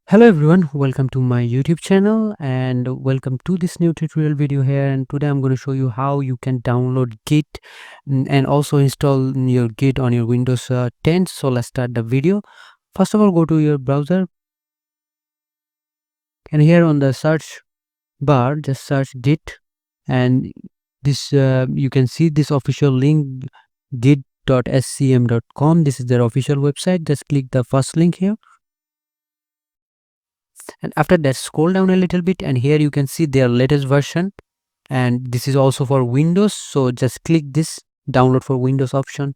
Hello everyone, welcome to my YouTube channel and welcome to this new tutorial video here. And today I'm going to show you how you can download Git and also install your Git on your Windows 10. So let's start the video. First of all, go to your browser and here on the search bar just search Git, and this you can see this official link git.scm.com. This is their official website. Just click the first link here, and after that scroll down a little bit, and here you can see their latest version, and this is also for Windows. So just click this download for Windows option,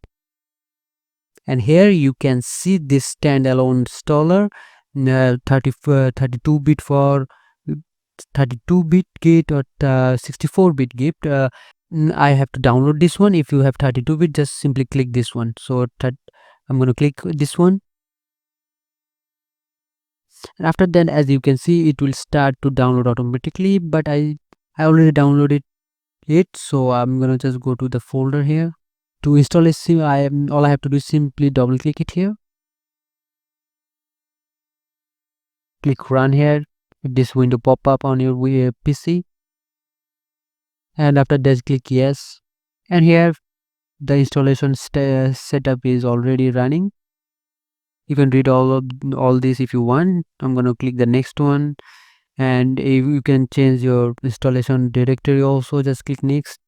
and here you can see this standalone installer, 32-bit for 32-bit Git or 64-bit Git. I have to download this one. If you have 32-bit, just simply click this one. So I'm going to click this one, and after that, as you can see, it will start to download automatically, but I already downloaded it, so I'm gonna just go to the folder here to install it. All I have to do is simply double click it here, click run here. This window pop up on your PC, and after that click yes, and here the installation setup is already running. You can read all this if you want. I'm gonna click the next one, and if you can change your installation directory also, just click next.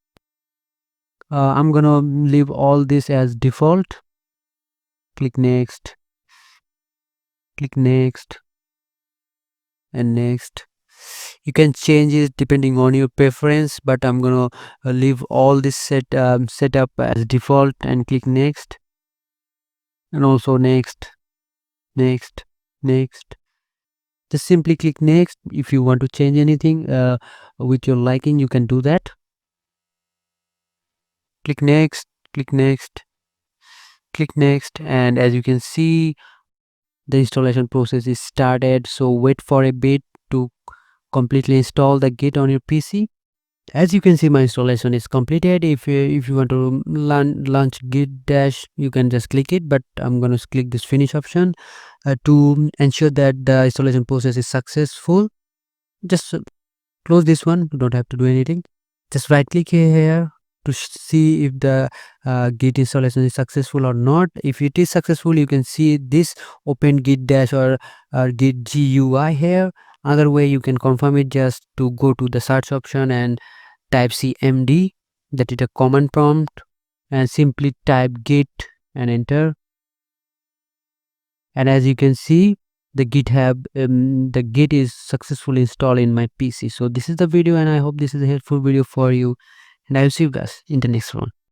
I'm gonna leave all this as default. Click next, click next, and next. You can change it depending on your preference, but I'm gonna leave all this setup as default, and click next, and also next, next, next. Just simply click next. If you want to change anything with your liking, you can do that. Click next, click next, click next, and as you can see, the installation process is started. So wait for a bit to completely install the Git on your PC. As you can see, my installation is completed. If you want to launch Git dash, you can just click it, but I'm going to click this finish option to ensure that the installation process is successful. Just close this one. You don't have to do anything. Just right click here to see if the Git installation is successful or not. If it is successful, you can see this open Git dash or Git GUI here. Another way you can confirm it, just to go to the search option and type cmd, that is a command prompt, and simply type git and enter. And as you can see, the the Git is successfully installed in my PC. So this is the video, and I hope this is a helpful video for you, and I will see you guys in the next one.